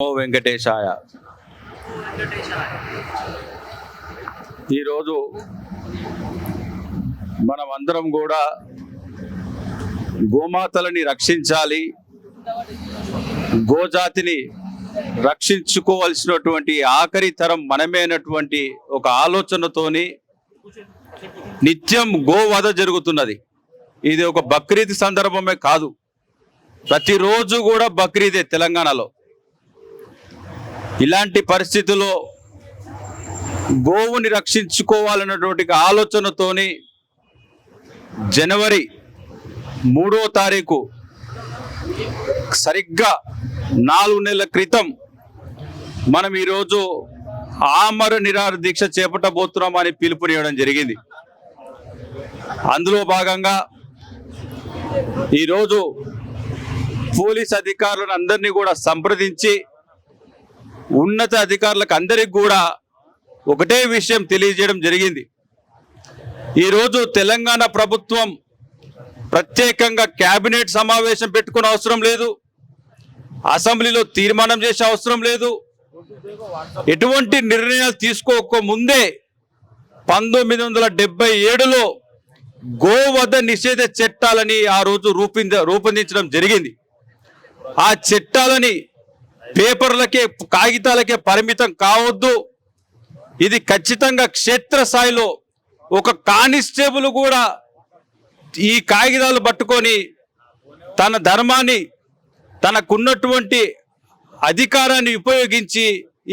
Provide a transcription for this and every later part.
ఓ వెంకటేశాయ. ఈరోజు మనమందరం కూడా గోమాతలని రక్షించాలి, గోజాతిని రక్షించుకోవాల్సినటువంటి ఆఖరి తరం మనమేనటువంటి ఒక ఆలోచనతోని నిత్యం గోవధ జరుగుతున్నది. ఇది ఒక బక్రీద్ సందర్భమే కాదు, ప్రతిరోజు కూడా బక్రీదే తెలంగాణలో. ఇలాంటి పరిస్థితుల్లో గోవుని రక్షించుకోవాలన్నటువంటి ఆలోచనతోని జనవరి 3వ తారీఖు సరిగ్గా 4 నెలల క్రితం మనం ఈరోజు ఆమర నిరాహార దీక్ష చేపట్టబోతున్నామని పిలుపునివ్వడం జరిగింది. అందులో భాగంగా ఈరోజు పోలీస్ అధికారులను అందరినీ కూడా సంప్రదించి ఉన్నత అధికారులకు అందరికి కూడా ఒకటే విషయం తెలియజేయడం జరిగింది. ఈరోజు తెలంగాణ ప్రభుత్వం ప్రత్యేకంగా కేబినెట్ సమావేశం పెట్టుకునే అవసరం లేదు, అసెంబ్లీలో తీర్మానం చేసే అవసరం లేదు, ఎటువంటి నిర్ణయాలు తీసుకోక ముందే 1977లో గోవధ నిషేధ చట్టాలని ఆ రోజు రూపొందించడం జరిగింది. ఆ చట్టాలని పేపర్లకే కాగితాలకే పరిమితం కావద్దు, ఇది ఖచ్చితంగా క్షేత్రస్థాయిలో ఒక కానిస్టేబుల్ కూడా ఈ కాగితాలు పట్టుకొని తన ధర్మాన్ని, తనకున్నటువంటి అధికారాన్ని ఉపయోగించి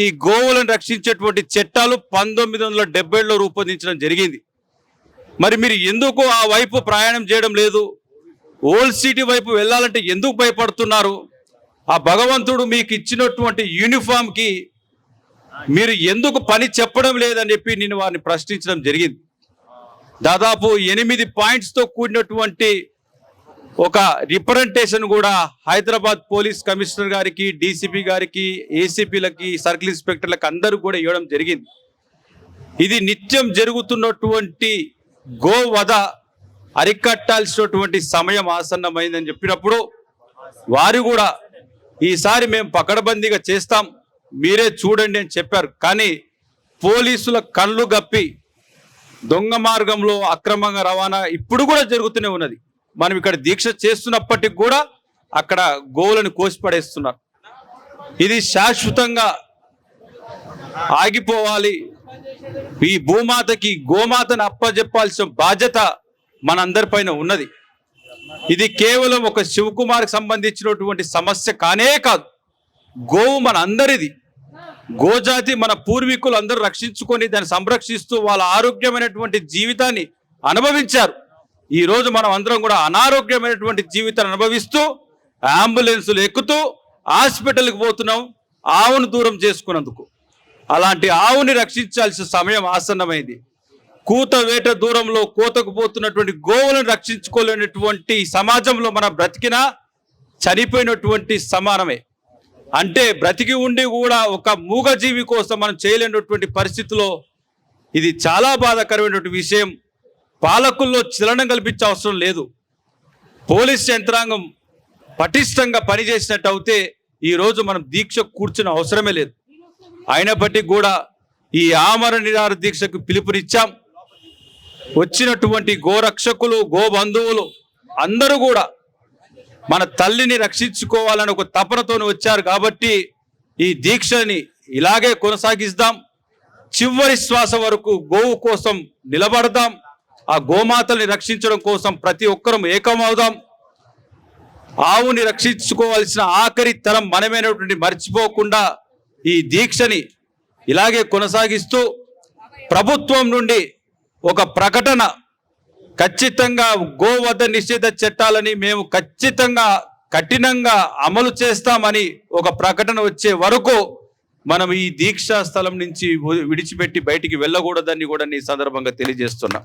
ఈ గోవులను రక్షించేటువంటి చట్టాలు 1970లో రూపొందించడం జరిగింది. మరి మీరు ఎందుకు ఆ వైపు ప్రయాణం చేయడం లేదు? ఓల్డ్ సిటీ వైపు వెళ్ళాలంటే ఎందుకు భయపడుతున్నారు? ఆ భగవంతుడు మీకు ఇచ్చినటువంటి యూనిఫామ్కి మీరు ఎందుకు పని చెప్పడం లేదని చెప్పి నేను వారిని ప్రశ్నించడం జరిగింది. దాదాపు 8 పాయింట్స్తో కూడినటువంటి ఒక రిప్రజెంటేషన్ కూడా హైదరాబాద్ పోలీస్ కమిషనర్ గారికి, డీసీపీ గారికి, ఏసీపీలకి, సర్కిల్ ఇన్స్పెక్టర్లకు అందరూ కూడా ఇవ్వడం జరిగింది. ఇది నిత్యం జరుగుతున్నటువంటి గోవధ అరికట్టాల్సినటువంటి సమయం ఆసన్నమైందని చెప్పినప్పుడు వారు కూడా ఈసారి మేము పకడ్బందీగా చేస్తాం, మీరే చూడండి అని చెప్పారు. కానీ పోలీసుల కళ్ళు గప్పి దొంగ మార్గంలో అక్రమంగా రవాణా ఇప్పుడు కూడా జరుగుతూనే ఉన్నది. మనం ఇక్కడ దీక్ష చేస్తున్నప్పటికి కూడా అక్కడ గోవులను కోసిపడేస్తున్నారు. ఇది శాశ్వతంగా ఆగిపోవాలి. ఈ భూమాతకి, గోమాతను అప్పజెప్పాల్సిన బాధ్యత మనందరిపైన ఉన్నది. ఇది కేవలం ఒక శివకుమార్కి సంబంధించినటువంటి సమస్య కానే కాదు, గోవు మన అందరిది. గోజాతి మన పూర్వీకులు అందరూ రక్షించుకొని దాన్ని సంరక్షిస్తూ వాళ్ళ ఆరోగ్యమైనటువంటి జీవితాన్ని అనుభవించారు. ఈరోజు మనం అందరం కూడా అనారోగ్యమైనటువంటి జీవితాన్ని అనుభవిస్తూ అంబులెన్సులు ఎక్కుతూ హాస్పిటల్కి పోతున్నాం ఆవును దూరం చేసుకున్నందుకు. అలాంటి ఆవుని రక్షించాల్సిన సమయం ఆసన్నమైంది. కూత వేట దూరంలో కోతకు పోతున్నటువంటి గోవులను రక్షించుకోలేనటువంటి సమాజంలో మనం బ్రతికినా చనిపోయినటువంటి సమానమే. అంటే బ్రతికి ఉండి కూడా ఒక మూగజీవి కోసం మనం చేయలేనటువంటి పరిస్థితిలో ఇది చాలా బాధాకరమైనటువంటి విషయం. పాలకుల్లో చలనం కల్పించే అవసరం లేదు. పోలీస్ యంత్రాంగం పటిష్టంగా పనిచేసినట్టు అయితే ఈరోజు మనం దీక్ష కూర్చున్న అవసరమే లేదు. అయినప్పటికీ కూడా ఈ ఆమర నిరాహార దీక్షకు పిలుపునిచ్చాం. వచ్చినటువంటి గోరక్షకులు, గోబంధువులు అందరూ కూడా మన తల్లిని రక్షించుకోవాలని ఒక తపనతో వచ్చారు. కాబట్టి ఈ దీక్షని ఇలాగే కొనసాగిద్దాం. చివరి శ్వాస వరకు గోవు కోసం నిలబడదాం. ఆ గోమాతల్ని రక్షించడం కోసం ప్రతి ఒక్కరం ఏకమవుదాం. ఆవుని రక్షించుకోవాల్సిన ఆఖరి తరం మనమైనటువంటి మర్చిపోకుండా ఈ దీక్షని ఇలాగే కొనసాగిస్తూ ప్రభుత్వం నుండి ఒక ప్రకటన, ఖచ్చితంగా గోవధ నిషేధ చట్టాలని మేము ఖచ్చితంగా కఠినంగా అమలు చేస్తామని ఒక ప్రకటన వచ్చే వరకు మనం ఈ దీక్షా స్థలం నుంచి విడిచిపెట్టి బయటికి వెళ్ళకూడదని కూడా ఈ సందర్భంగా తెలియజేస్తున్నా.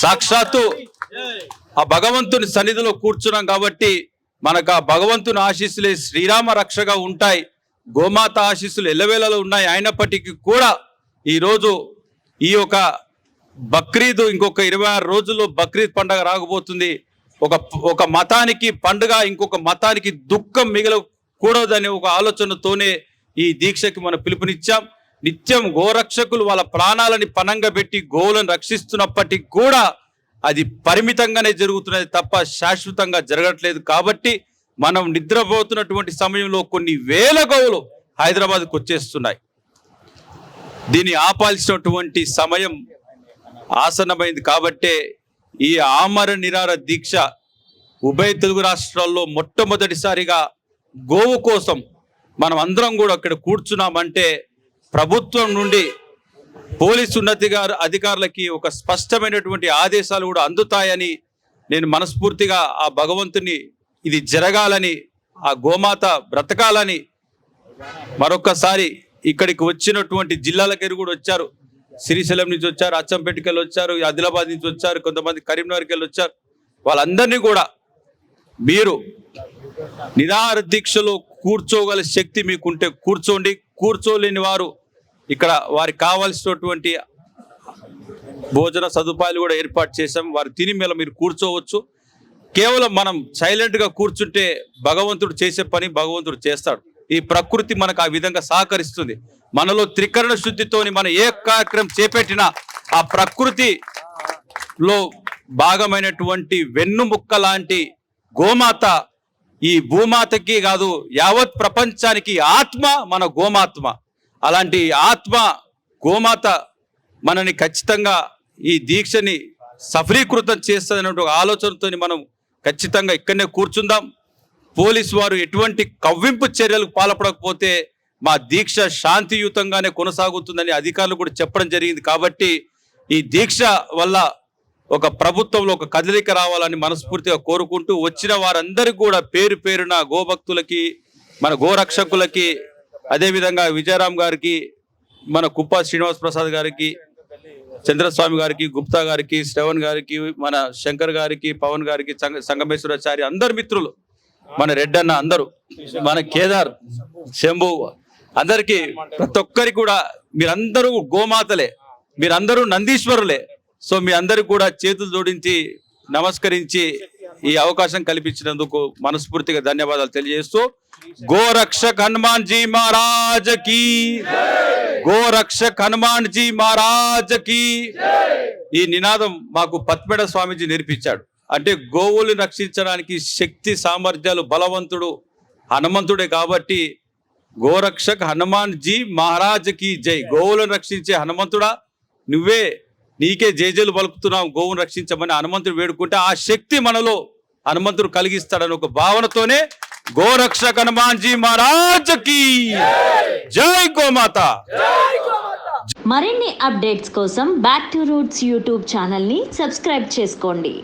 సాక్షాత్తు ఆ భగవంతుని సన్నిధిలో కూర్చున్నాం కాబట్టి మనకు ఆ భగవంతుని ఆశీస్సులే శ్రీరామ రక్షగా ఉంటాయి, గోమాత ఆశీస్సులు ఎల్లవేళలో ఉన్నాయి. అయినప్పటికీ కూడా ఈరోజు ఈ యొక్క బక్రీద్ ఇంకొక 26 రోజుల్లో బక్రీద్ పండుగ రాకపోతుంది. ఒక మతానికి పండుగ, ఇంకొక మతానికి దుఃఖం కూడదనే ఒక ఆలోచనతోనే ఈ దీక్షకి మనం పిలుపునిచ్చాం. నిత్యం గోరక్షకులు వాళ్ళ ప్రాణాలని పణంగా పెట్టి గోవులను రక్షిస్తున్నప్పటికీ కూడా అది పరిమితంగానే జరుగుతున్నది తప్ప శాశ్వతంగా జరగట్లేదు. కాబట్టి మనం నిద్రపోతున్నటువంటి సమయంలో కొన్ని వేల గోవులు హైదరాబాద్కు వచ్చేస్తున్నాయి. దీన్ని ఆపాల్సినటువంటి సమయం ఆసన్నమైంది. కాబట్టే ఈ ఆమర నిరాహార దీక్ష ఉభయ తెలుగు రాష్ట్రాల్లో మొట్టమొదటిసారిగా గోవు కోసం మనం అందరం కూడా అక్కడ కూర్చున్నామంటే ప్రభుత్వం నుండి పోలీసు అధికారులకి ఒక స్పష్టమైనటువంటి ఆదేశాలు కూడా అందుతాయని నేను మనస్ఫూర్తిగా ఆ భగవంతుని ఇది జరగాలని, ఆ గోమాత బ్రతకాలని మరొకసారి ఇక్కడికి వచ్చినటువంటి జిల్లాలకి కూడా వచ్చారు. శ్రీశైలం నుంచి వచ్చారు, అచ్చంపేటకి వెళ్ళి వచ్చారు, ఆదిలాబాద్ నుంచి వచ్చారు, కొంతమంది కరీంనగర్కి వెళ్ళి వచ్చారు. వాళ్ళందరినీ కూడా మీరు నిరాహార దీక్షలో కూర్చోగల శక్తి మీకుంటే కూర్చోండి. కూర్చోలేని వారు ఇక్కడ వారికి కావాల్సినటువంటి భోజన సదుపాయాలు కూడా ఏర్పాటు చేశాం. వారు తిని మేళ మీరు కూర్చోవచ్చు. కేవలం మనం సైలెంట్గా కూర్చుంటే భగవంతుడు చేసే పని భగవంతుడు చేస్తాడు. ఈ ప్రకృతి మనకు ఆ విధంగా సహకరిస్తుంది. మనలో త్రికరణ శుద్ధితోని మనం ఏ కార్యక్రమం చేపట్టినా ఆ ప్రకృతిలో భాగమైనటువంటి వెన్నుముక్క లాంటి గోమాత ఈ భూమాతకి కాదు యావత్ ప్రపంచానికి ఆత్మ మన గోమాత్మ. అలాంటి ఆత్మ గోమాత మనని ఖచ్చితంగా ఈ దీక్షని సఫలీకృతం చేస్తుందనే ఒక ఆలోచనతో మనం ఖచ్చితంగా ఇక్కడనే కూర్చుందాం. పోలీసు వారు ఎటువంటి కవ్వింపు చర్యలకు పాల్పడకపోతే మా దీక్ష శాంతియుతంగానే కొనసాగుతుందని అధికారులు కూడా చెప్పడం జరిగింది. కాబట్టి ఈ దీక్ష వల్ల ఒక ప్రభుత్వంలో ఒక కదలిక రావాలని మనస్ఫూర్తిగా కోరుకుంటూ వచ్చిన వారందరికీ కూడా పేరు పేరున గోభక్తులకి, మన గోరక్షకులకి, అదేవిధంగా విజయరాం గారికి, మన కుప్ప శ్రీనివాస్ ప్రసాద్ గారికి, చంద్రస్వామి గారికి, గుప్తా గారికి, శ్రవణ్ గారికి, మన శంకర్ గారికి, పవన్ గారికి, సంగమేశ్వరాచారి, అందరు మిత్రులు, మన రెడ్డన్న, అందరూ, మన కేదార్, శంభు, అందరికీ ప్రతి ఒక్కరికి కూడా మీరందరూ గోమాతలే, మీరందరూ నందీశ్వరులే. సో మీ అందరికి కూడా చేతులు జోడించి నమస్కరించి ఈ అవకాశం కల్పించినందుకు మనస్ఫూర్తిగా ధన్యవాదాలు తెలియజేస్తూ గోరక్షక్ హనుమాన్ జీ మహారాజ్ కి, గోరక్షక్ హనుమాన్ జీ మహారాజ్ కి. ఈ నినాదం మాకు పత్మేడ స్వామీజీ నేర్పించాడు. అంటే గోవులను రక్షించడానికి శక్తి సామర్థ్యాలు బలవంతుడు హనుమంతుడే. కాబట్టి గోరక్షక్ హనుమాన్ జీ మహారాజ్ కి జై. గోవులను రక్షించే హనుమంతుడా, నువ్వే నీకే జేజేలు పలుకుతున్నావు, గోవును రక్షించమని హనుమంతుడు వేడుకుంటే ఆ శక్తి మనలో హనుమంతుడు కలిగిస్తాడని ఒక భావనతోనే గోరక్షక్ హనుమాన్ జీ మహారాజ్ కి జై గోమాత. మరిన్ని అప్డేట్స్ కోసం back to roots YouTube channel ని సబ్స్క్రైబ్ చేసుకోండి.